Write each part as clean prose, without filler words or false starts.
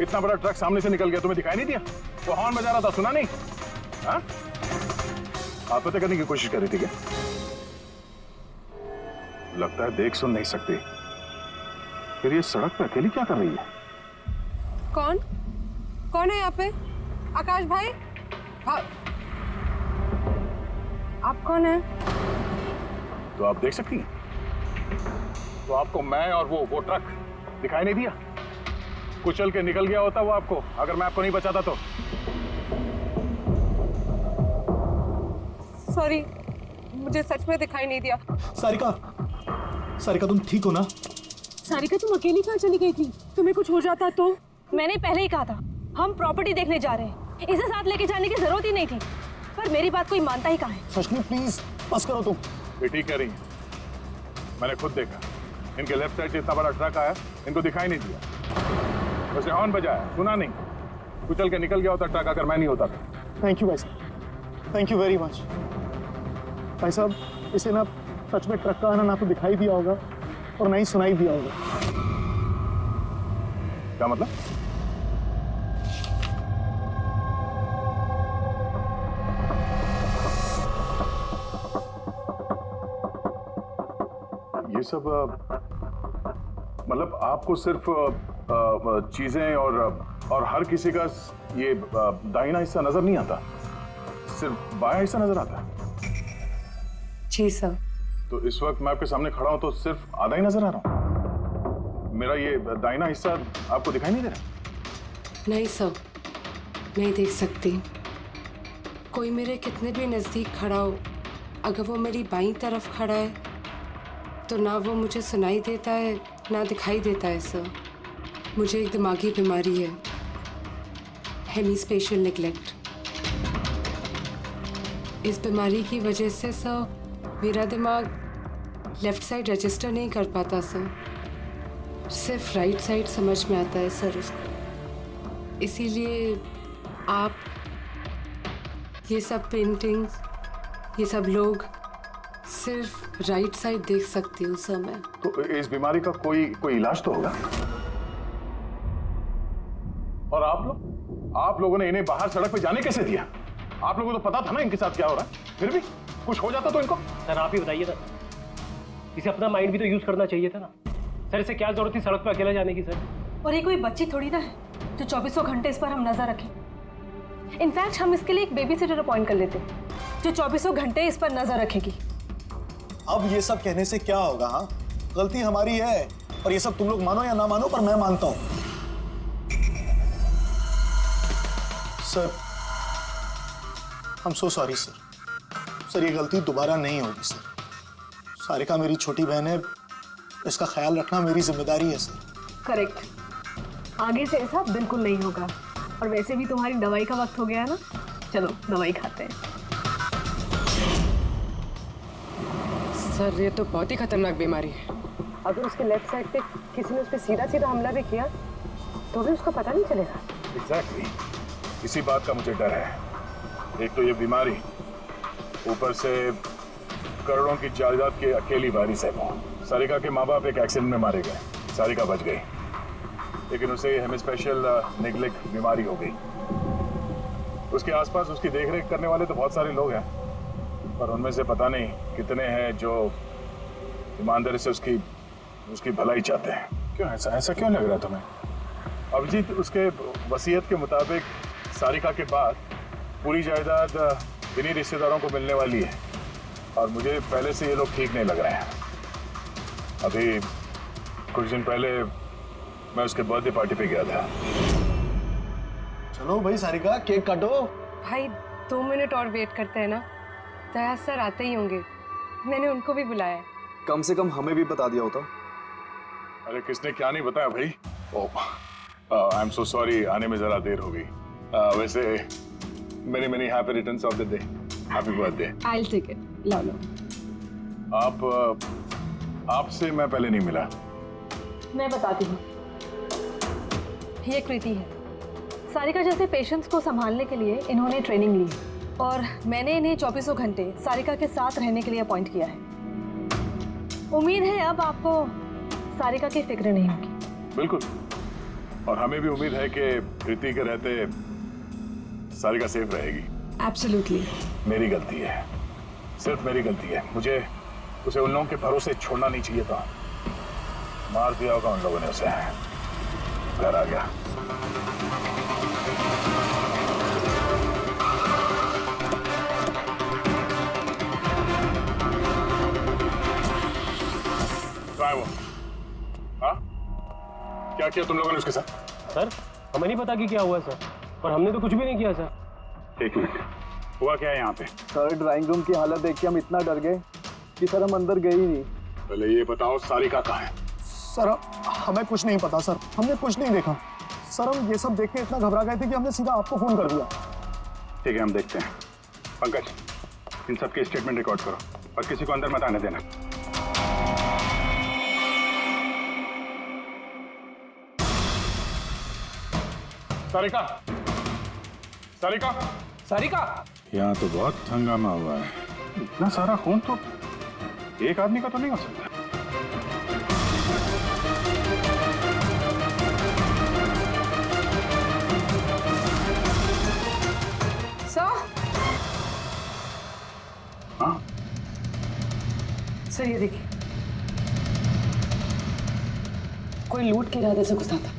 इतना बड़ा ट्रक सामने से निकल गया, तुम्हें दिखाई नहीं दिया? वो हॉर्न बजा रहा था, सुना नहीं? हाँ? आत्महत्या करने की कोशिश कर रही थी क्या? लगता है देख सुन नहीं सकती। फिर ये सड़क पे अकेली क्या कर रही है? कौन कौन है यहाँ पे? आकाश भाई? आप कौन है? तो आप देख सकती हैं? तो आपको मैं और वो ट्रक दिखाई नहीं दिया? कुचल के निकल गया होता वो आपको, अगर मैं आपको नहीं बचाता तो। सॉरी, मुझे सच में दिखाई नहीं दिया। सारिका, सारिका तुम ठीक हो ना? सारिका तुम अकेली कहाँ चली गई थी? तुम्हें कुछ हो जाता तो? मैंने पहले ही कहा था हम प्रॉपर्टी देखने जा रहे हैं, इसे साथ लेके जाने की जरूरत ही नहीं थी, पर मेरी बात कोई मानता ही कहाँ है। सचनी प्लीज बस करो तुम। ये ठीक कह रही है, मैंने खुद देखा। इनके लेफ्ट साइड से इतना बड़ा ट्रक आया, इनको दिखाई नहीं दिया। वैसे हॉर्न बजाया, सुना नहीं। कुचल के निकल गया होता ट्रक अगर मैं नहीं होता तो। थैंक यू भाई साहब, थैंक यू वेरी मच। भाई साहब, इसे ना सच में ट्रक का आना ना तो दिखाई दिया होगा और ना ही सुनाई दिया होगा। क्या मतलब? ये सब मतलब आपको सिर्फ चीजें और हर किसी का ये दाहिना हिस्सा नजर नहीं आता, सिर्फ बायां हिस्सा नजर आता है? जी सर। तो इस वक्त मैं आपके सामने खड़ा हूं तो सिर्फ आधा ही नजर आ रहा हूं? मेरा ये दाहिना हिस्सा आपको दिखाई नहीं दे रहा? नहीं सर, नहीं देख सकती। कोई मेरे कितने भी नज़दीक खड़ा हो, अगर वो मेरी बाईं तरफ खड़ा है तो ना वो मुझे सुनाई देता है ना दिखाई देता है सर। मुझे एक दिमागी बीमारी है, हेमीस्पेशियल नेग्लेक्ट। इस बीमारी की वजह से सर मेरा दिमाग लेफ्ट साइड रजिस्टर नहीं कर पाता सर, सिर्फ राइट साइड समझ में आता है सर उसको। इसीलिए आप ये सब पेंटिंग्स, ये सब लोग सिर्फ राइट साइड देख सकती हूँ सर मैं। तो इस बीमारी का कोई इलाज तो होगा? और आप लोगों ने इन्हें बाहर सड़क पे जाने कैसे दिया? आप लोगों को तो पता था ना इनके साथ क्या हो रहा है, फिर भी कुछ हो जाता तो इनको? सर आप ही बताइए ना, इसे अपना माइंड भी तो यूज करना चाहिए था ना। सर इसे क्या जरूरत थी सड़क पे अकेला जाने की? सर और ये कोई बच्ची थोड़ी ना है जो 24 घंटे इस पर हम नजर रखें। इनफैक्ट हम इसके लिए एक बेबी सिटर अपॉइंट कर लेते जो 24 घंटे इस पर नजर रखेगी। अब ये सब कहने से क्या होगा? हाँ, गलती हमारी है और ये सब तुम लोग मानो या ना मानो, पर मैं मानता हूं। Sir I'm so sorry sir, ये गलती दोबारा नहीं होगी सर। सारिका मेरी छोटी बहन है, इसका ख्याल रखना मेरी जिम्मेदारी है सर। करेक्ट, आगे से ऐसा बिल्कुल नहीं होगा। और वैसे भी तुम्हारी दवाई का वक्त हो गया है ना, चलो दवाई खाते हैं। सर ये तो बहुत ही खतरनाक बीमारी है। अगर उसके लेफ्ट साइड पे किसी ने उस पर सीधा सीधा हमला भी किया तो भी उसको पता नहीं चलेगा। एग्जैक्टली, इसी बात का मुझे डर है। एक तो ये बीमारी, ऊपर से करोड़ों की जायदाद की अकेली वारिस है वो। सारिका के माँ बाप एक एक्सीडेंट में मारे गए, सारिका बच गई, लेकिन उसे हेमीस्पेशियल नेग्लेक्ट बीमारी हो गई। उसके आसपास उसकी देखरेख करने वाले तो बहुत सारे लोग हैं, पर उनमें से पता नहीं कितने हैं जो ईमानदारी से उसकी भलाई चाहते हैं। क्यों ऐसा क्यों लग रहा है तुम्हें? अभिजीत, उसके वसीयत के मुताबिक सारिका के बाद पूरी जायदाद इन्हीं रिश्तेदारों को मिलने वाली है, और मुझे पहले से ये लोग ठीक नहीं लग रहे हैं। अभी कुछ दिन पहले मैं उसके बर्थडे पार्टी पे गया था। चलो भाई सारिका, केक काटो। भाई 2 मिनट और वेट करते हैं ना, दया सर आते ही होंगे, मैंने उनको भी बुलाया है। कम से कम हमें भी बता दिया होता। अरे किसने क्या नहीं बताया भाई? ओह, आई एम सो सॉरी, आने में जरा देर हो गई। वैसे many happy returns of the day, happy birthday. I will take it, लो लो। आपसे मैं पहले नहीं मिला। मैं बताती हूँ, ये कृति है। सारिका जैसे पेशेंट्स को संभालने के लिए इन्होंने ट्रेनिंग ली और मैंने इन्हें 24 घंटे सारिका के साथ रहने के लिए अपॉइंट किया है। उम्मीद है अब आपको सारिका की फिक्र नहीं होगी। बिल्कुल, और हमें भी उम्मीद है कि कृति के रहते सारिका सेफ रहेगी। एब्सोल्युटली। मेरी गलती है, सिर्फ मेरी गलती है। मुझे उसे उन लोगों के भरोसे छोड़ना नहीं चाहिए था। मार दिया होगा उन लोगों ने उसे। घर आ गया। कहाँ है वो? हाँ? क्या किया तुम लोगों ने उसके साथ? सर हमें नहीं पता कि क्या हुआ सर, पर हमने तो कुछ भी नहीं किया सर। एक मिनट, हुआ क्या है यहाँ पे? सर ड्राइंग रूम की हालत देख के हम इतना डर गए कि सर हम अंदर गए ही नहीं। पहले ये बताओ सारिका कहाँ है? सर हमें कुछ नहीं पता सर, हमने कुछ नहीं देखा सर। हम ये सब देख के इतना घबरा गए थे कि हमने सीधा आपको फोन कर दिया। ठीक है, हम देखते हैं। पंकज, इन सबके स्टेटमेंट रिकॉर्ड करो और किसी को अंदर मत आने देना। सारिका, सारिका, सारिका! यहाँ तो बहुत हंगामा हुआ है। इतना सारा खून तो एक आदमी का तो नहीं हो सकता। हाँ? सर ये देखिए, कोई लूट के इरादे से घुसा था,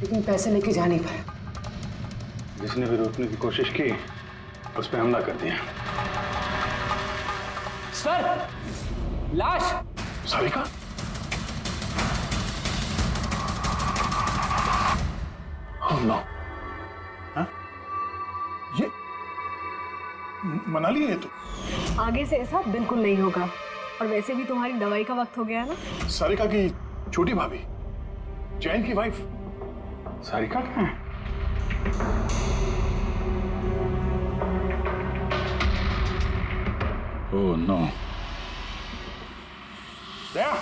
लेकिन पैसे लेके जा नहीं पाया। जिसने भी रोकने की कोशिश की उस पर हमला कर दिया। सर लाश! सारिका? Oh no! हाँ? ये मनाली है तो? आगे से ऐसा बिल्कुल नहीं होगा। और वैसे भी तुम्हारी दवाई का वक्त हो गया है ना। सारिका की छोटी भाभी, जैन की वाइफ सारिका कहाँ है? Oh no! दया!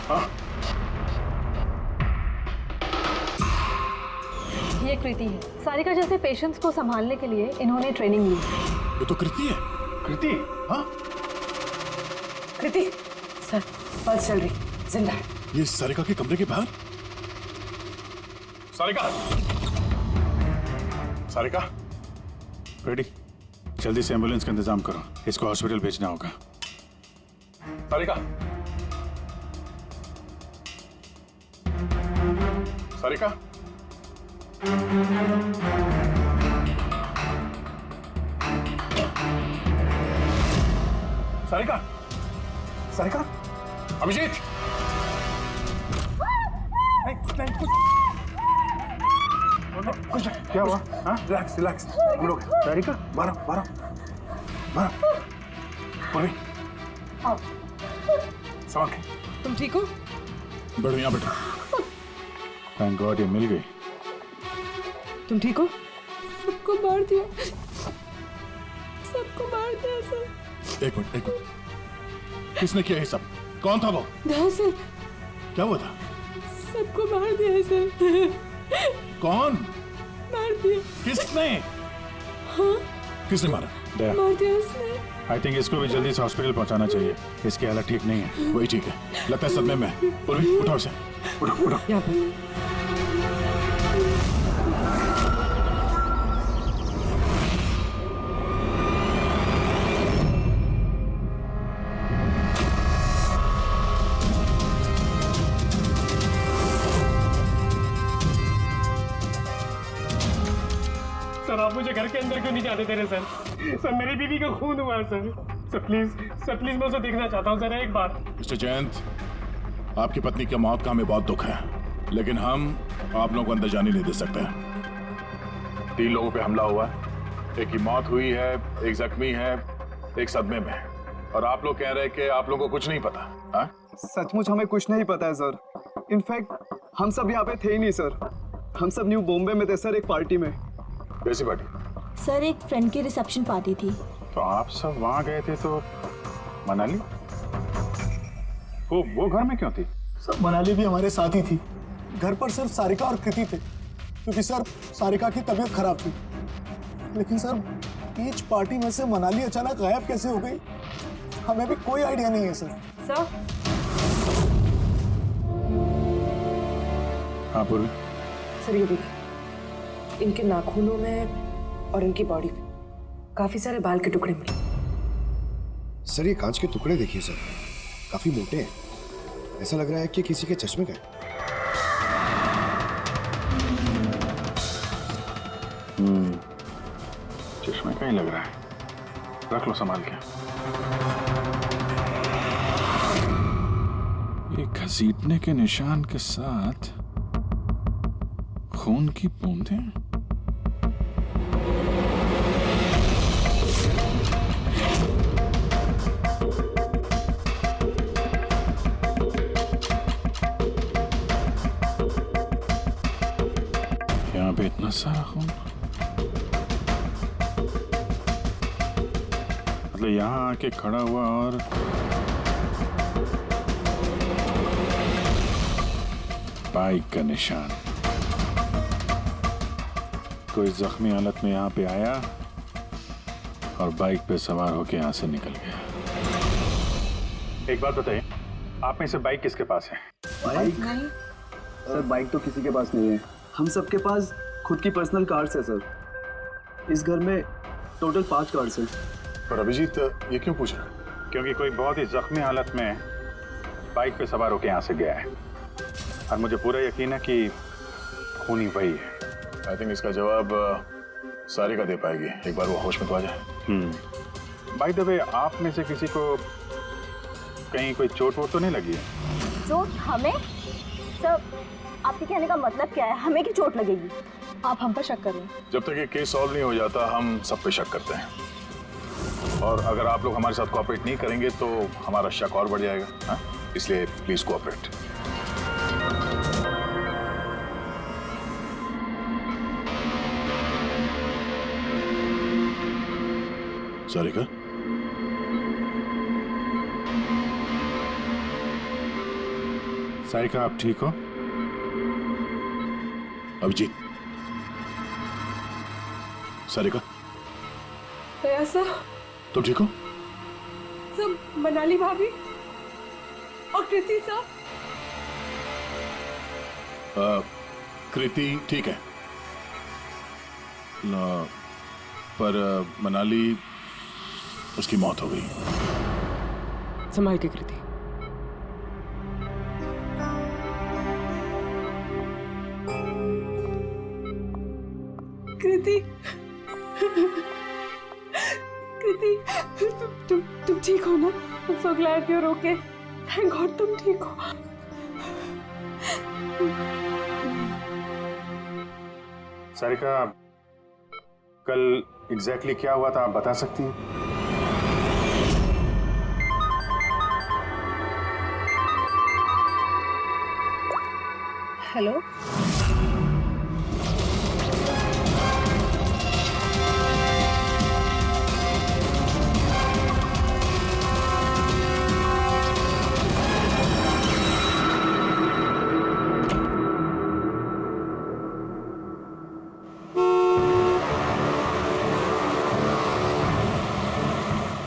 हाँ? ये कृति है। सारिका जैसे पेशेंट्स को संभालने के लिए इन्होंने ट्रेनिंग ली। ये तो कृति है। कृति? हाँ? कृति सर, पल्स चल रही, जिंदा है। ये सारिका के कमरे के बाहर? सारिका! सारिका? रेडी? जल्दी से एम्बुलेंस का इंतजाम करो, इसको हॉस्पिटल भेजना होगा। सारिका! सारिका? सारिका? सारिका? अभिजीत! कुछ क्या हुआ? हाँ? रिलैक्स रिलैक्स, हम लोग सारिका बारह बारह बारह पूर्वी संभाल के। तुम ठीक हो? बैठो यहाँ बैठो। थैंक गॉड ये मिल गई। तुम ठीक हो? सबको मार दिया, सबको मार दिया सर। एक मिनट, किसने किया ये सब? कौन था वो? सर क्या हुआ था? सबको मार दिया सर। कौन मार दिया। किसने? हाँ? किसने मारा? दया, मार दिया उसने। आई थिंक इसको भी जल्दी से हॉस्पिटल पहुंचाना चाहिए। इसकी हालत ठीक नहीं है। वही ठीक है, लगता है सदमे में है। पूर्वी उठाओ इसे, उठो उठो। यहाँ पर सर आप मुझे घर के अंदर क्यों नहीं जाने दे रहे सर? सर मेरी बीवी का खून हुआ है सर। सर प्लीज मैं उसे देखना चाहता हूँ सर एक बार। मिस्टर जयंत, आपकी पत्नी की मौत का हमें बहुत दुख है, लेकिन हम आप लोगों को अंदर जाने नहीं दे सकते। 3 लोगों पे हमला हुआ है, एक की मौत हुई है, एक जख्मी है, एक सदमे में है। और आप लोग कह रहे हैं कि आप लोगों को कुछ नहीं पता। हाँ? सचमुच हमें कुछ नहीं पता है सर। इनफैक्ट हम सब यहाँ पे थे ही नहीं सर। हम सब न्यू बॉम्बे में थे सर, एक पार्टी में। कैसी पार्टी? सर एक फ्रेंड की रिसेप्शन पार्टी थी। तो आप सब वहां गए थे तो मनाली वो घर में क्यों थी? सर मनाली भी हमारे साथ ही थी। घर पर सिर्फ सारिका और कृति थे, क्योंकि सर सारिका की तबीयत खराब थी। लेकिन सर बीच पार्टी में से मनाली अचानक गायब कैसे हो गई, हमें भी कोई आइडिया नहीं है सर। सर हाँ पूर्वी, सर ये देखिए, इनके नाखूनों में और इनकी बॉडी पे काफी सारे बाल के टुकड़े मिले। सर ये कांच के टुकड़े देखिए सर, काफी मोटे हैं। ऐसा लग रहा है कि किसी के चश्मे का है। चश्मे का ही लग रहा है। रख लो संभाल के। ये घसीटने के निशान के साथ खून की बूंदें। यहाँ पे इतना सारा खून, मतलब यहाँ आके खड़ा हुआ और बाइक का निशान। कोई जख्मी हालत में यहाँ पे आया और बाइक पे सवार होके यहाँ से निकल गया। एक बात बताइए, आप में से बाइक किसके पास है? बाइक? सर बाइक तो किसी के पास नहीं है। हम सबके पास खुद की पर्सनल कार्स है सर। इस घर में टोटल 5 कार्स हैं। पर अभिजीत ये क्यों पूछ रहा? क्योंकि कोई बहुत ही जख्मी हालत में बाइक पे सवार होके यहाँ से गया है और मुझे पूरा यकीन है कि खूनी वही है। आई थिंक इसका जवाब सारिका दे पाएगी। एक बार वो होश में तो आ जाए। बाय द वे, आप में से किसी को कहीं कोई चोट वोट तो नहीं लगी है? चोट हमें? सर आपके कहने का मतलब क्या है? हमें की चोट लगेगी? आप हम पर शक कर रहे हैं? जब तक ये केस सॉल्व नहीं हो जाता हम सब पे शक करते हैं, और अगर आप लोग हमारे साथ कोऑपरेट नहीं करेंगे तो हमारा शक और बढ़ जाएगा। हाँ? इसलिए प्लीज कोऑपरेट। सारिका, सारिका आप ठीक हो? अभिजीत, सारिका दया सर, तुम ठीक हो? सब मनाली भाभी और कृति सर। कृति ठीक है, पर मनाली, उसकी मौत हो गई। संभाल के कृति। कृति, कृति, तुम ठीक हो ना? I'm so glad you're okay. Thank God तुम ठीक हो। सारिका, कल एग्जैक्टली क्या हुआ था आप बता सकती हैं? हेलो,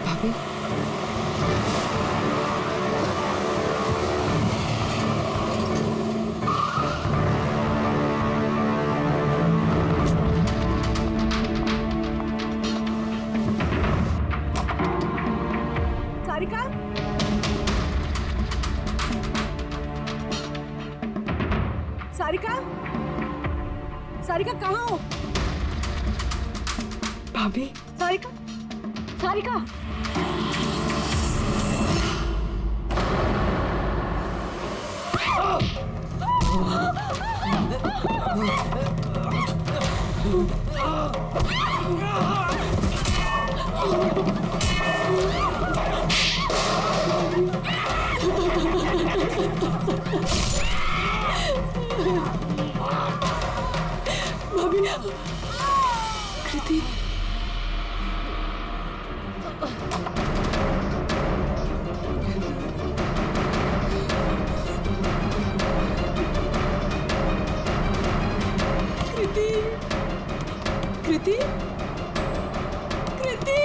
भाभी, सारिका, सारिका, सारिका कहाँ हो? भाभी, सारिका, सारिका, भाभी, कृति, कृति, कृति, कृति।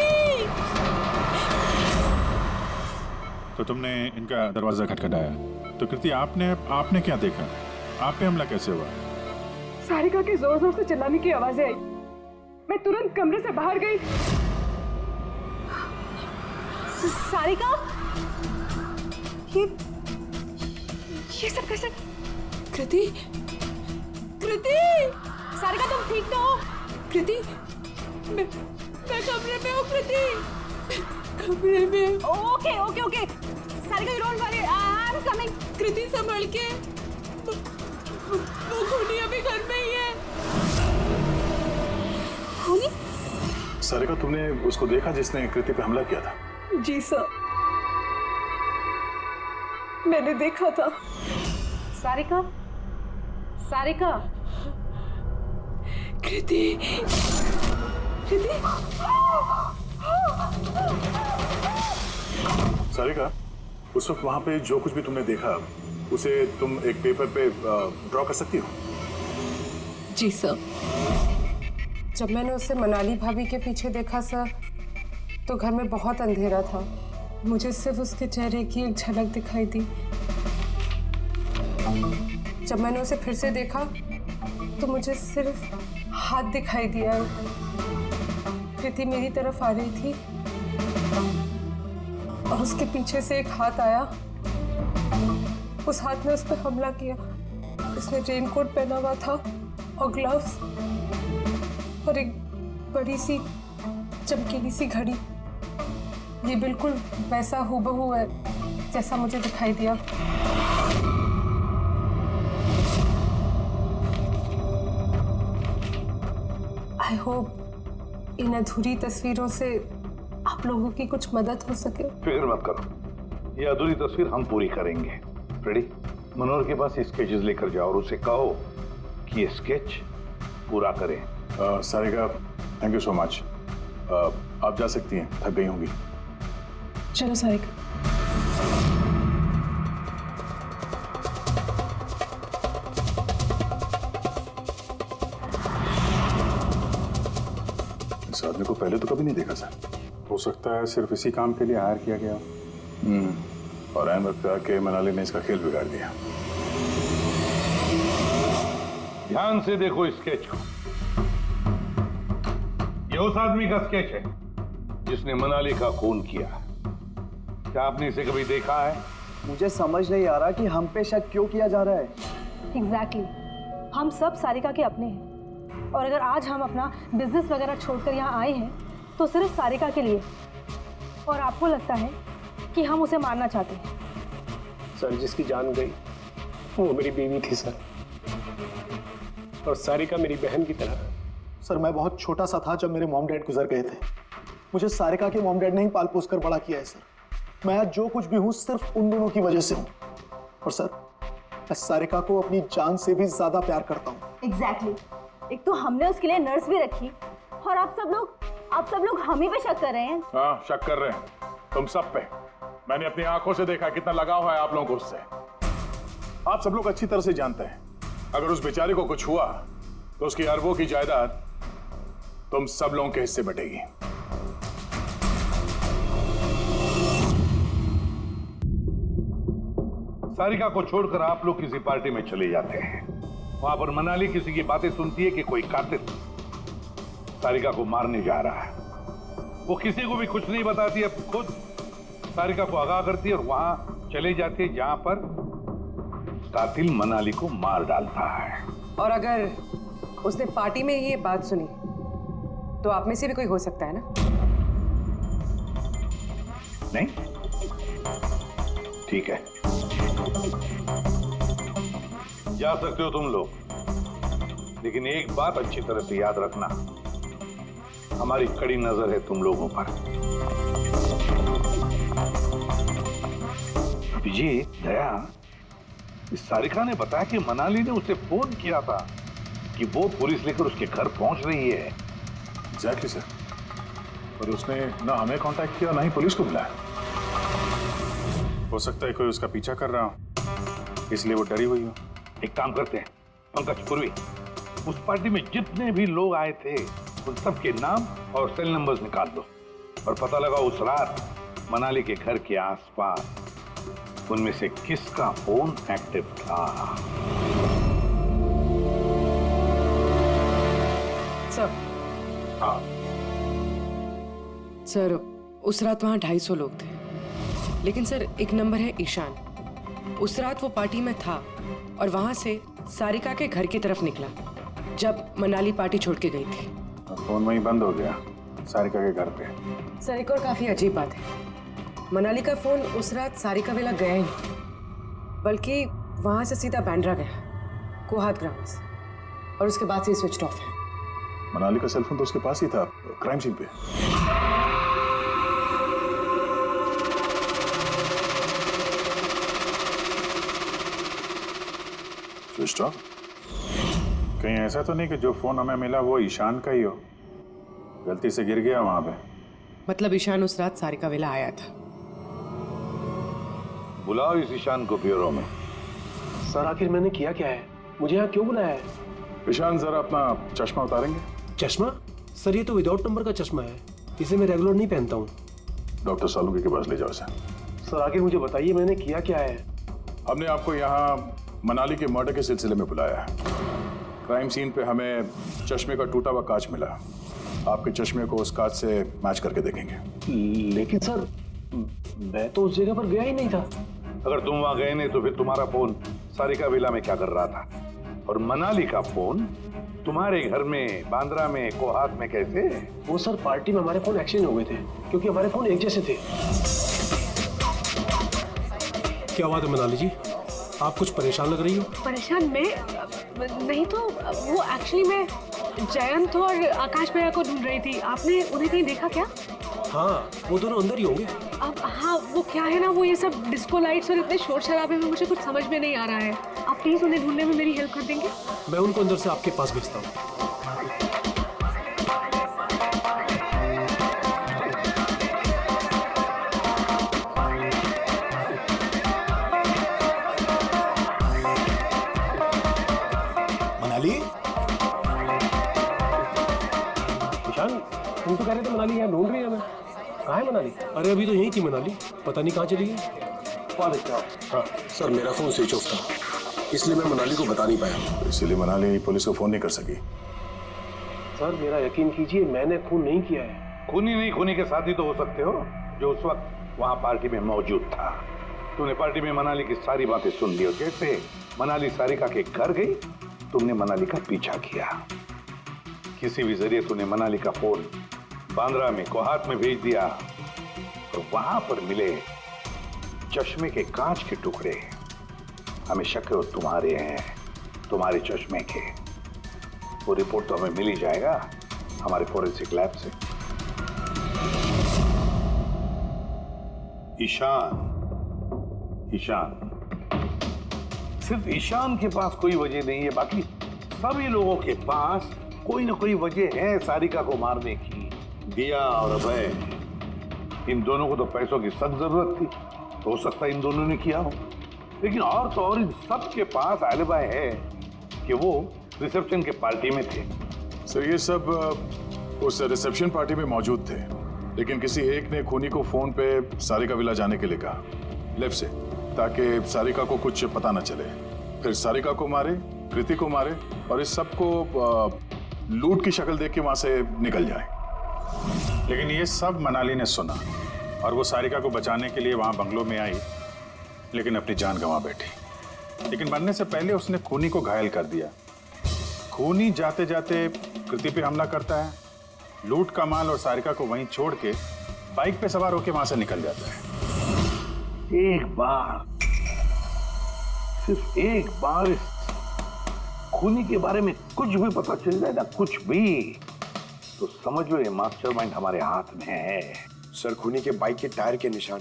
तो तुमने इनका दरवाजा खटखटाया, तो कृति आपने क्या देखा? आप पे हमला कैसे हुआ? सारिका के जोर जोर से चिल्लाने की आवाजें आई। मैं तुरंत कमरे से बाहर गई। सारिका, ये सब कैसे? कृति, कृति, सारिका तुम ठीक तो हो? कृति, मैं कमरे में हूँ कृति, कमरे में। Okay okay okay Sarika, you don't worry, I am coming. Kriti संभल के, वो खूनी अभी घर में ही है। खूनी? सारिका, तुमने उसको देखा जिसने कृति पे हमला किया था? जी सर, मैंने देखा था। सारिका, सारिका, कृति, कृति, सारिका, उस वक्त वहां पे जो कुछ भी तुमने देखा उसे तुम एक पेपर पे ड्रॉ कर सकती हो? जी सर। जब मैंने उसे मनाली भाभी के पीछे देखा सर, तो घर में बहुत अंधेरा था। मुझे सिर्फ उसके चेहरे की एक झलक दिखाई दी। जब मैंने उसे फिर से देखा तो मुझे सिर्फ हाथ दिखाई दिया। कृति मेरी तरफ आ रही थी और उसके पीछे से एक हाथ आया। उस हाथ ने उस पर हमला किया। उसने रेनकोट पहना हुआ था और ग्लव्स और एक बड़ी सी चमकीली सी घड़ी। ये बिल्कुल वैसा हूबहू है जैसा मुझे दिखाई दिया। आई होप इन अधूरी तस्वीरों से आप लोगों की कुछ मदद हो सके। फिक्र मत करो, ये अधूरी तस्वीर हम पूरी करेंगे। रेडी? मनोहर के पास स्केचेस लेकर जाओ और उसे कहो कि ये स्केच पूरा करें। Sarika, thank you so much. आप जा सकती हैं, थक गई होंगी। चलो सारिका। इस आदमी को पहले तो कभी नहीं देखा सर। हो सकता है सिर्फ इसी काम के लिए हायर किया गया। और अहम वक्त आके मनाली ने इसका खेल बिगाड़ दिया। ध्यान से देखो इस स्केच को। ये उस आदमी का स्केच है जिसने मनाली का खून किया। क्या आपने इसे कभी देखा है? मुझे समझ नहीं आ रहा कि हम पे शक क्यों किया जा रहा है। एग्जैक्टली, हम सब सारिका के अपने हैं और अगर आज हम अपना बिजनेस वगैरह छोड़कर यहाँ आए हैं तो सिर्फ सारिका के लिए। और आपको लगता है कि हम उसे मारना चाहते हैं? सर, जिसकी जान गई वो मेरी बीवी थी सर, और सारिका मेरी बहन की तरह। सर, मैं बहुत छोटा सा था जब मेरे मॉम डैड गुजर गए थे। मुझे सारिका के मॉम डैड ने ही पाल पोस कर बड़ा किया है सर। मैं आज जो कुछ भी हूँ सिर्फ उन दोनों की वजह से हूँ। और सर, मैं सारिका को अपनी जान से भी ज्यादा प्यार करता हूँ। एग्जैक्टली। एक तो हमने उसके लिए नर्स भी रखी और आप सब लोग हम ही पे शक कर रहे हैं। हाँ, शक कर रहे हैं तुम सब पे। मैंने अपनी आंखों से देखा कितना लगाव है आप लोगों को उससे। आप सब लोग अच्छी तरह से जानते हैं अगर उस बेचारे को कुछ हुआ तो उसकी अरबों की जायदाद तुम सब लोगों के हिस्से बटेगी। सारिका को छोड़कर आप लोग किसी पार्टी में चले जाते हैं। वहां पर मनाली किसी की बातें सुनती है कि कोई कातिल सारिका को मारने जा रहा है। वो किसी को भी कुछ नहीं बताती, अब खुद सारिका को आगाह करती है और वहां चले जाती है जहां पर कातिल मनाली को मार डालता है। और अगर उसने पार्टी में ये बात सुनी तो आप में से भी कोई हो सकता है ना? नहीं? ठीक है, जा सकते हो तुम लोग, लेकिन एक बात अच्छी तरह से याद रखना, हमारी कड़ी नजर है तुम लोगों पर। अभिजीत, दया, इस सारिका ने बताया कि मनाली ने उसे फोन किया था कि वो पुलिस लेकर उसके घर पहुंच रही है। एग्जैक्टली सर, पर उसने ना हमें कांटेक्ट किया ना ही पुलिस को बुलाया। हो सकता है कोई उसका पीछा कर रहा हो, इसलिए वो डरी हुई हो। एक काम करते हैं पंकज, पूर्वी, उस पार्टी में जितने भी लोग आए थे उन सबके नाम और सेल नंबर्स निकाल दो और पता लगा उस रात मनाली के घर के आसपास उनमें से किसका फोन एक्टिव था। सर उस रात वहाँ 250 लोग थे, लेकिन सर एक नंबर है ईशान। उस रात वो पार्टी में था और वहाँ से सारिका के घर की तरफ निकला जब मनाली पार्टी छोड़ के गई थी। फोन वहीं बंद हो गया सारिका के घर पे। सर एक और काफी अजीब बात है, मनाली का फोन उस रात सारिका विला गया ही नहीं, बल्कि वहाँ से सीधा बांद्रा गया, कोहात ग्राउंड्स, और उसके बाद से स्विच ऑफ है। मनाली का सेल फोन तो उसके पास ही था क्राइम सीन पे। Switch off? कहीं ऐसा तो नहीं कि जो फोन हमें मिला वो ईशान का ही हो, गलती से गिर गया वहां पे? मतलब ईशान उस रात सारिका विला आया था। बुलाओ इस ईशान को ब्यूरो में। सर आखिर मैंने किया क्या है, मुझे यहाँ क्यों बुलाया है? ईशान जरा अपना चश्मा उतारेंगे? चश्मा? सर ये तो विदाउट नंबर का चश्मा है, इसे मैं रेगुलर नहीं पहनता हूँ। डॉक्टर सालुंके के पास ले जाओ इसे। सर आखिर मुझे बताइए मैंने किया क्या है? हमने आपको यहाँ मनाली के मर्डर के सिलसिले में बुलाया है। क्राइम सीन पे हमें चश्मे का टूटा हुआ कांच मिला, आपके चश्मे को उस कांच से मैच करके देखेंगे। लेकिन सर मैं तो उस जगह पर गया ही नहीं था। अगर तुम वहां गए नहीं तो फिर तुम्हारा फोन सारिका विला में क्या कर रहा था? और मनाली का फोन तुम्हारे घर में, बांद्रा में, कोहात में कैसे? वो सर पार्टी में हमारे फोन एक्सचेंज हो गए थे, क्योंकि हमारे फोन एक जैसे थे। क्या बात है मनाली जी, आप कुछ परेशान लग रही हो? परेशान मैं नहीं तो वो एक्चुअली मैं जयंत और आकाश भैया को ढूंढ रही थी। आपने उन्हें कहीं देखा क्या? हाँ वो दोनों अंदर ही होंगे। अब हाँ वो क्या है ना, वो ये सब डिस्को लाइट्स और इतने शोर शराबे में मुझे कुछ समझ में नहीं आ रहा है। आप प्लीज उन्हें ढूंढने में मेरी हेल्प कर देंगे? मैं उनको अंदर से आपके पास भेजता हूँ। मनाली? ईशान तुम तो कह रहे थे मनाली यहाँ ढूंढ रही है हमें, कहाँ है मनाली? अरे अभी तो यहीं थी मनाली, पता नहीं कहाँ चली गई। हाँ सर, मेरा फोन स्विच ऑफ था, इसलिए मैं मनाली को बता नहीं पाया। इसीलिए मनाली पुलिस को फोन नहीं कर सकी। सर मेरा यकीन कीजिए, मैंने खून नहीं किया है। खूनी नहीं, खूनी के साथी तो हो सकते हो जो उस वक्त वहां पार्टी में मौजूद था। तूने पार्टी में मनाली की सारी बातें सुन ली और जैसे मनाली सारिका के घर गई तुमने मनाली का पीछा किया। किसी भी जरिए तूने मनाली का फोन बांद्रा में, कोहात में भेज दिया और वहां पर मिले चश्मे के कांच के टुकड़े हमें शक है तुम्हारे हैं, तुम्हारे चश्मे के। वो रिपोर्ट तो हमें मिल ही जाएगा हमारे फोरेंसिक लैब से। ईशान, ईशान, सिर्फ ईशान के पास कोई वजह नहीं है, बाकी सभी लोगों के पास कोई ना कोई वजह है सारिका को मारने की। दिया और अभय, इन दोनों को तो पैसों की सख्त जरूरत थी, तो हो सकता है इन दोनों ने किया हो। लेकिन और तो और इन सब के पास एलिबाई है कि वो रिसेप्शन के पार्टी में थे। सर ये सब उस रिसेप्शन पार्टी में मौजूद थे, लेकिन किसी एक ने खूनी को फोन पे सारिका विला जाने के लिए कहा लेफ्ट से, ताकि सारिका को कुछ पता न चले। फिर सारिका को मारे, कृति को मारे और इस सब को लूट की शक्ल देख के वहां से निकल जाए। लेकिन ये सब मनाली ने सुना और वो सारिका को बचाने के लिए वहां बंगलों में आई, लेकिन अपनी जान गंवा बैठी। लेकिन मरने से पहले उसने खूनी को घायल कर दिया। खूनी जाते जाते कृति पे हमला करता है, लूट का माल और सारिका को वहीं छोड़ के बाइक पे सवार होकर वहां से निकल जाता है। एक बार, सिर्फ एक बार इस खूनी के बारे में कुछ भी पता चल जाए ना, कुछ भी, तो समझ लो ये मास्टरमाइंड हमारे हाथ में है। सर खूनी के बाइक के टायर के निशान,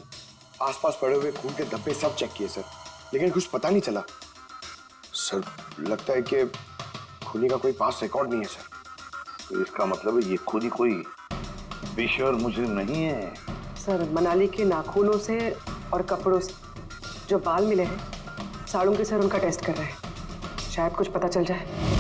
आसपास पड़े हुए खून के धब्बे सब चेक किए सर, लेकिन कुछ पता नहीं चला। सर लगता है कि खूनी का कोई पास रिकॉर्ड नहीं है सर। तो इसका मतलब है ये खूनी कोई पेशेवर मुजरिम नहीं है। सर मनाली के नाखूनों से और कपड़ों से जो बाल मिले हैं, साड़ों के सर उनका टेस्ट कर रहे हैं, शायद कुछ पता चल जाए।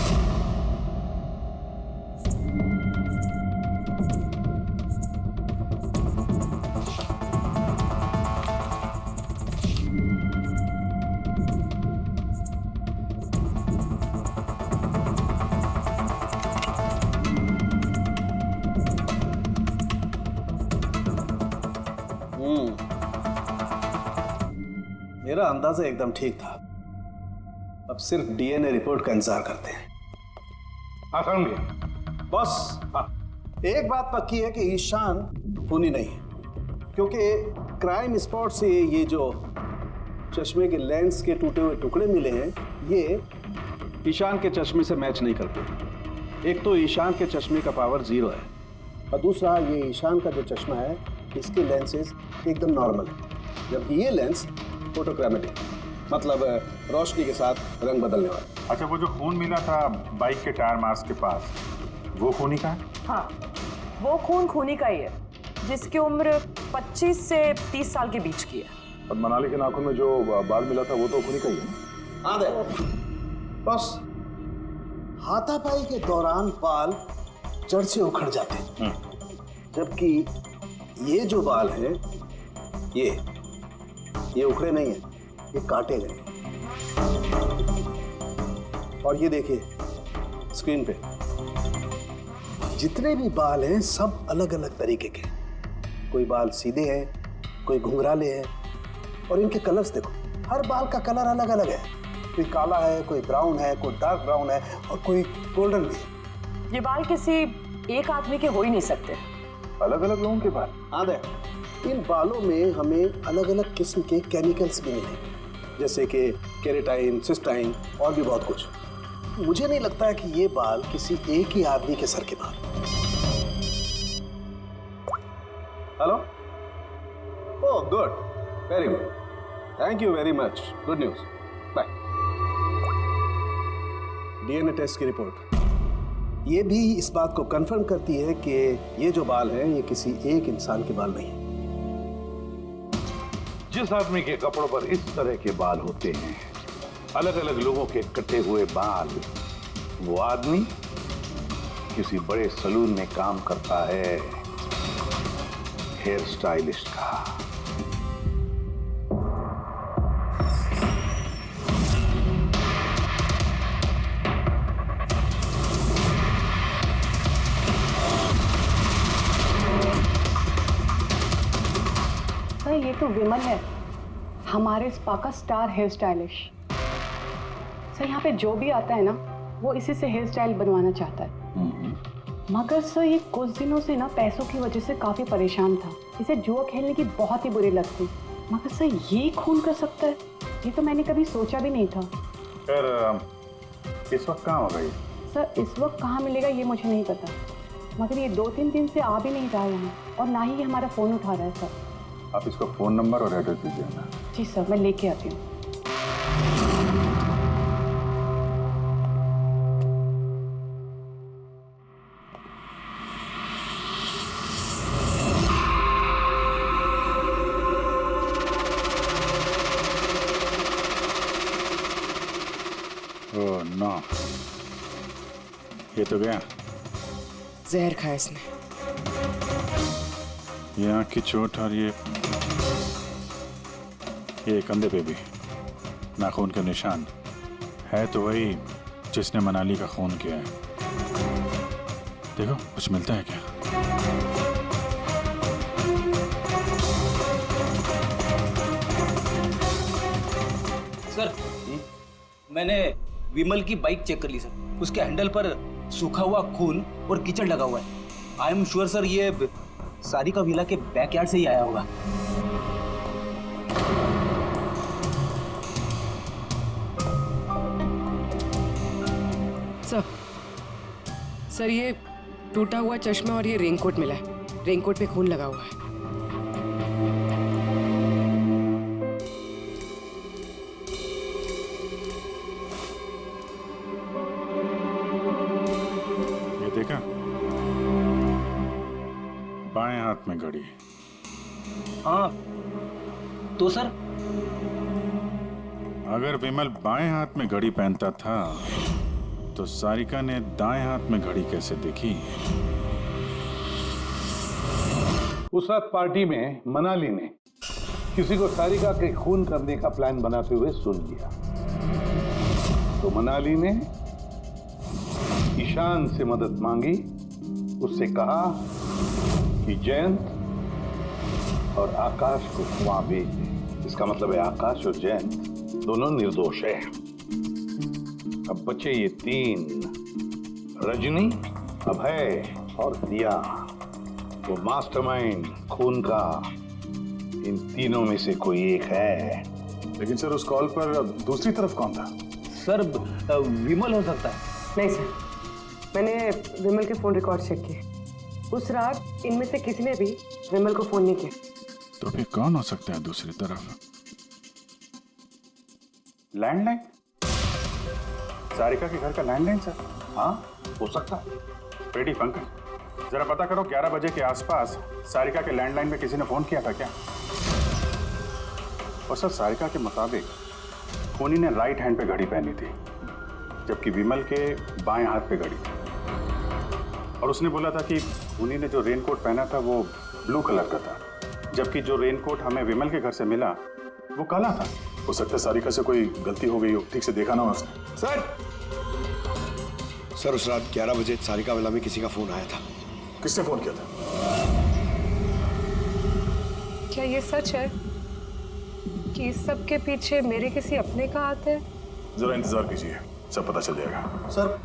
मेरा अंदाजा एकदम ठीक था। अब सिर्फ डीएनए रिपोर्ट का इंतजार करते हैं। हाँ समझ गया। बॉस, एक बात पक्की है कि ईशान खूनी नहीं है, क्योंकि क्राइम स्पॉट से ये जो चश्मे के लेंस के टूटे हुए टुकड़े मिले हैं, ये ईशान के चश्मे से मैच नहीं करते। एक तो ईशान के चश्मे का पावर 0 है, और दूसरा ये ईशान का जो चश्मा है इसके लेंसेज एकदम नॉर्मल है, जबकि ये लेंस फोटोक्रोमेटिक, मतलब रोशनी के साथ रंग बदलने वाला। अच्छा, वो जो खून मिला था बाइक के टायर मार्क्स के पास, वो खूनी का है? हाँ, वो खून खूनी का ही है, जिसकी उम्र 25 से 30 साल के बीच की है। और मनाली के नाखून में जो बाल मिला था वो तो खूनी का ही है। हाँ दे बस, हाथापाई के दौरान बाल जड़ से उखड़ जाते हैं, जबकि ये जो बाल हैं ये उखड़े नहीं हैं, ये काटे गए। और ये देखिए स्क्रीन पे जितने भी बाल हैं सब अलग अलग तरीके के। कोई बाल सीधे हैं, कोई घुंघराले हैं, और इनके कलर्स देखो, हर बाल का कलर अलग अलग है। कोई काला है, कोई ब्राउन है, कोई डार्क ब्राउन है, और कोई गोल्डन भी है। ये बाल किसी एक आदमी के हो ही नहीं सकते। अलग अलग लोगों के बाल? हाँ देख, इन बालों में हमें अलग अलग किस्म के केमिकल्स भी मिले, जैसे कि केराटिन, सिस्टाइन और भी बहुत कुछ। मुझे नहीं लगता है कि ये बाल किसी एक ही आदमी के सर के बाल। Hello? Oh good, very good, thank you very much, good news, bye. DNA test की रिपोर्ट ये भी इस बात को कंफर्म करती है कि ये जो बाल हैं ये किसी एक इंसान के बाल नहीं है। जिस आदमी के कपड़ों पर इस तरह के बाल होते हैं, अलग अलग लोगों के कटे हुए बाल, वो आदमी किसी बड़े सलून में काम करता है, हेयर स्टाइलिस्ट का। ये तो विमल है, हमारे स्पा का स्टार हेयर स्टाइलिश। सर यहाँ पे जो भी आता है ना, वो इसी से हेयर स्टाइल बनवाना चाहता है। मगर सर ये कुछ दिनों से ना पैसों की वजह से काफी परेशान था। इसे जुआ खेलने की बहुत ही बुरी लत थी। मगर सर ये खून कर सकता है, ये तो मैंने कभी सोचा भी नहीं था। फिर इस वक्त कहाँ होगा ये? सर इस वक्त कहाँ मिलेगा ये मुझे नहीं पता, मगर ये 2-3 दिन से आ भी नहीं रहा है यहाँ, और ना ही ये हमारा फोन उठा रहा है। सर आप इसको फोन नंबर और एड्रेस दीजिए ना। जी सर, मैं लेके आती हूँ। ओह नो, ये तो गया। जहर खाया इसने। ये आँख की चोट और ये कंधे पे भी नाखून के निशान है, तो वही जिसने मनाली का खून किया है। देखो कुछ मिलता है क्या? सर, मैंने विमल की बाइक चेक कर ली सर। उसके हैंडल पर सूखा हुआ खून और कीचड़ लगा हुआ है। आई एम श्योर सर ये सारिका विला के बैकयार्ड से ही आया होगा। सर ये टूटा हुआ चश्मा और ये रेनकोट मिला है। रेनकोट पे खून लगा हुआ है। ये देखा, बाएं हाथ में घड़ी। हाँ तो सर, अगर विमल बाएं हाथ में घड़ी पहनता था तो सारिका ने दाएं हाथ में घड़ी कैसे देखी? उस रात पार्टी में मनाली ने किसी को सारिका के खून करने का प्लान बनाते हुए सुन लिया, तो मनाली ने ईशान से मदद मांगी। उससे कहा कि जयंत और आकाश को वहां भेज दे। इसका मतलब है आकाश और जयंत दोनों निर्दोष है। अब बचे ये तीन, रजनी, अभय और दिया। वो मास्टरमाइंड खून का इन तीनों में से कोई एक है। लेकिन सर उस कॉल पर दूसरी तरफ कौन था? सर विमल हो सकता है। नहीं सर, मैंने विमल के फोन रिकॉर्ड चेक किए। उस रात इनमें से किसी ने भी विमल को फोन नहीं किया। तो फिर कौन हो सकता है दूसरी तरफ? लैंडलाइन? सारिका के घर का लैंडलाइन सर? हाँ, हो सकता है। बेटी पंकज, जरा पता करो 11 बजे के आसपास सारिका के लैंडलाइन में किसी ने फोन किया था क्या? और सर सारिका के मुताबिक खूनी ने राइट हैंड पे घड़ी पहनी थी, जबकि विमल के बाएं हाथ पे घड़ी थी। और उसने बोला था कि खूनी ने जो रेनकोट पहना था वो ब्लू कलर का था, जबकि जो रेनकोट हमें विमल के घर से मिला वो काला था। हो सकता है सारिका से कोई गलती हो गई हो, ठीक से देखा ना हो उसने। सर उस रात 11 बजे सारिका विला में किसी का फोन आया था। किसने फोन किया था? क्या ये सच है कि इस सब के पीछे मेरे किसी अपने का हाथ है? जरा इंतजार कीजिए, सब पता चल जाएगा। सर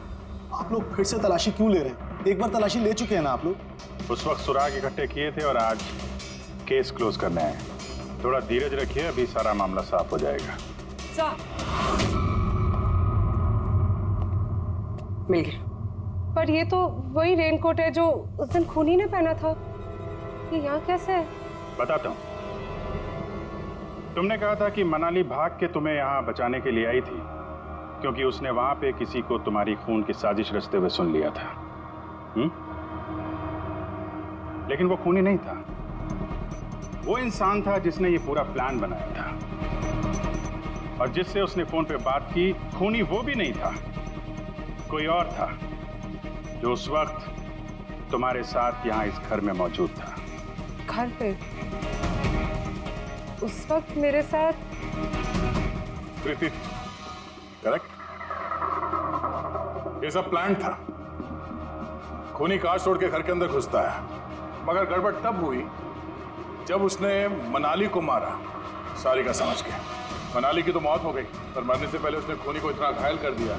आप लोग फिर से तलाशी क्यों ले रहे हैं? एक बार तलाशी ले चुके हैं ना आप लोग। उस वक्त सुराग इकट्ठे किए थे और आज केस क्लोज करना है। थोड़ा धीरज रखिए, अभी सारा मामला साफ हो जाएगा। मिल गया। पर ये तो वही रेनकोट है जो उस दिन खूनी ने पहना था। ये यहाँ कैसे है? बताता हूँ। तुमने कहा था कि मनाली भाग के तुम्हें यहाँ बचाने के लिए आई थी, क्योंकि उसने वहां पे किसी को तुम्हारी खून की साजिश रचते हुए सुन लिया था। लेकिन वो खूनी नहीं था। वो इंसान था जिसने ये पूरा प्लान बनाया था, और जिससे उसने फोन पे बात की, खूनी वो भी नहीं था, कोई और था जो उस वक्त तुम्हारे साथ यहाँ इस घर में मौजूद था। घर पे? उस वक्त मेरे साथ? प्रीति, करेक्ट। ये सब प्लान था। खूनी कांच तोड़ के घर के अंदर घुसता है, मगर गड़बड़ तब हुई जब उसने मनाली को मारा, सारिका समझ के। मनाली की तो मौत हो गई, पर मरने से पहले उसने खूनी को इतना घायल कर दिया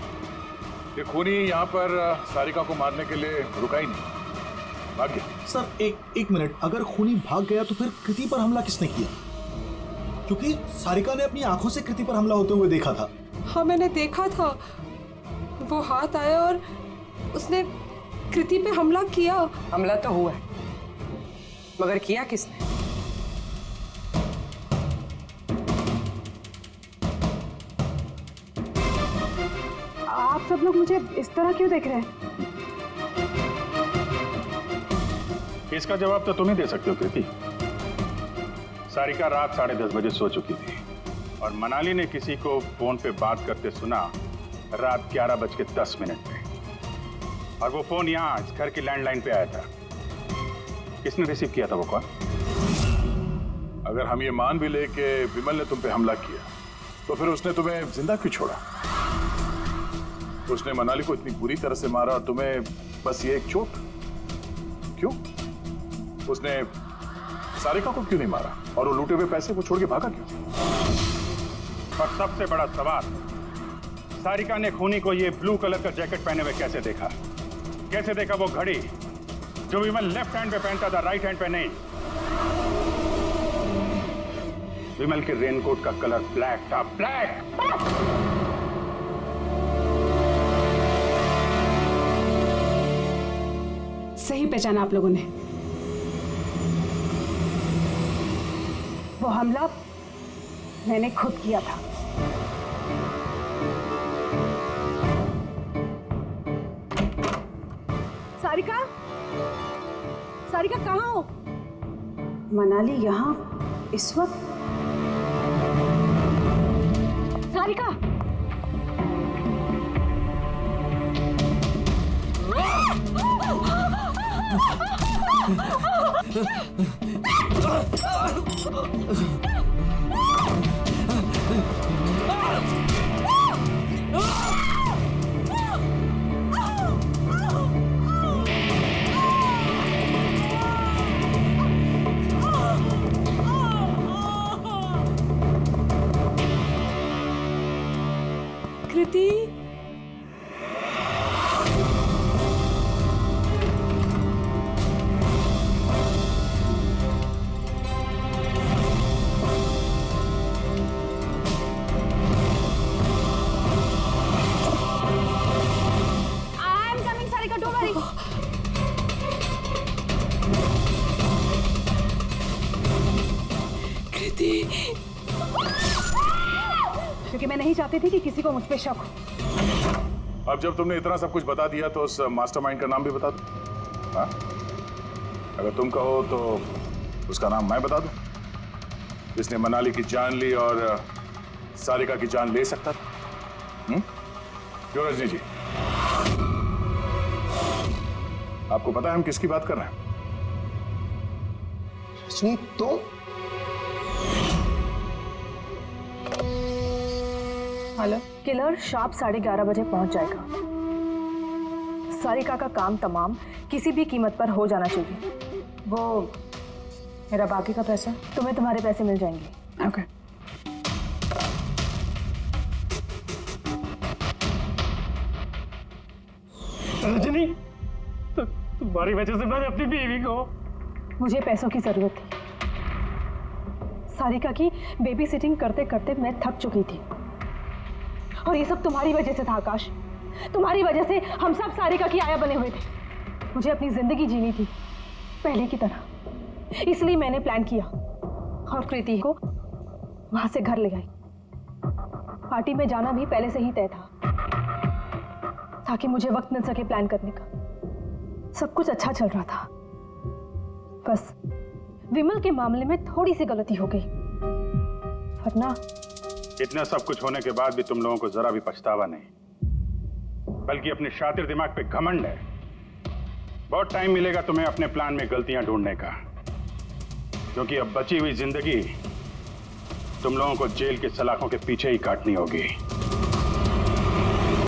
कि खूनी यहाँ पर सारिका को मारने के लिए रुका ही नहीं, भाग गया। सर एक मिनट, अगर खूनी भाग गया तो फिर कृति पर हमला किसने किया? क्योंकि सारिका ने अपनी आंखों से कृति पर हमला होते हुए देखा था। हाँ मैंने देखा था, वो हाथ आया और उसने कृति पे हमला किया। हमला तो हुआ है, मगर किया किसने? आप सब लोग मुझे इस तरह क्यों देख रहे हैं? इसका जवाब तो तुम ही दे सकते हो कृति। सारिका रात 10:30 बजे सो चुकी थी, और मनाली ने किसी को फोन पे बात करते सुना रात 11:10 पे, और वो फोन यहाँ इस घर की लैंडलाइन पे आया था। किसने रिसीव किया था वो कॉल? अगर हम ये मान भी ले कि विमल ने तुम पे हमला किया, तो फिर उसने तुम्हें जिंदा क्यों छोड़ा? उसने मनाली को इतनी बुरी तरह से मारा और तुम्हें बस ये एक चोट? क्यों? उसने सारिका को क्यों नहीं मारा? और वो लूटे हुए पैसे वो छोड़ के भागा क्यों? और सबसे बड़ा सवाल, सारिका ने खूनी को ये ब्लू कलर का जैकेट पहने हुए कैसे देखा? कैसे देखा वो घड़ी जो विमल लेफ्ट हैंड पे पहनता था, राइट हैंड पे नहीं? विमल के रेनकोट का कलर ब्लैक था, ब्लैक। सही पहचाना आप लोगों ने। वो हमला मैंने खुद किया था। सारिका, सारिका कहाँ हो? मनाली यहाँ इस वक्त? सारिका, चाहती थी कि किसी को मुझ पे शक हो। अब जब तुमने इतना सब कुछ बता दिया तो उस मास्टरमाइंड का नाम भी बता दो। हाँ? अगर तुम कहो तो उसका नाम मैं बता दूं, जिसने मनाली की जान ली और सारिका की जान ले सकता था। क्यों रजनी जी, आपको पता है हम किसकी बात कर रहे हैं? रजनी तो हेलो, किलर शार्प 11:30 बजे पहुंच जाएगा। सारिका का काम तमाम किसी भी कीमत पर हो जाना चाहिए। वो मेरा बाकी का पैसा, तुम्हें तुम्हारे पैसे मिल जाएंगे। ओके। रजनी, तो तुम्हारी वजह से मैंने अपनी बीवी को, मुझे पैसों की जरूरत थी। सारिका की बेबी सिटिंग करते करते मैं थक चुकी थी, और ये सब तुम्हारी वजह से था आकाश। तुम्हारी वजह से हम सब सारिका की आया बने हुए थे। मुझे अपनी जिंदगी जीनी थी पहले की तरह, इसलिए मैंने प्लान किया और कृति को वहां से घर ले गई। पार्टी में जाना भी पहले से ही तय था, ताकि मुझे वक्त मिल सके प्लान करने का। सब कुछ अच्छा चल रहा था, बस विमल के मामले में थोड़ी सी गलती हो गई, वरना इतना सब कुछ होने के बाद भी तुम लोगों को जरा भी पछतावा नहीं, बल्कि अपने शातिर दिमाग पे घमंड है। बहुत टाइम मिलेगा तुम्हें अपने प्लान में गलतियां ढूंढने का, क्योंकि अब बची हुई जिंदगी तुम लोगों को जेल के सलाखों के पीछे ही काटनी होगी।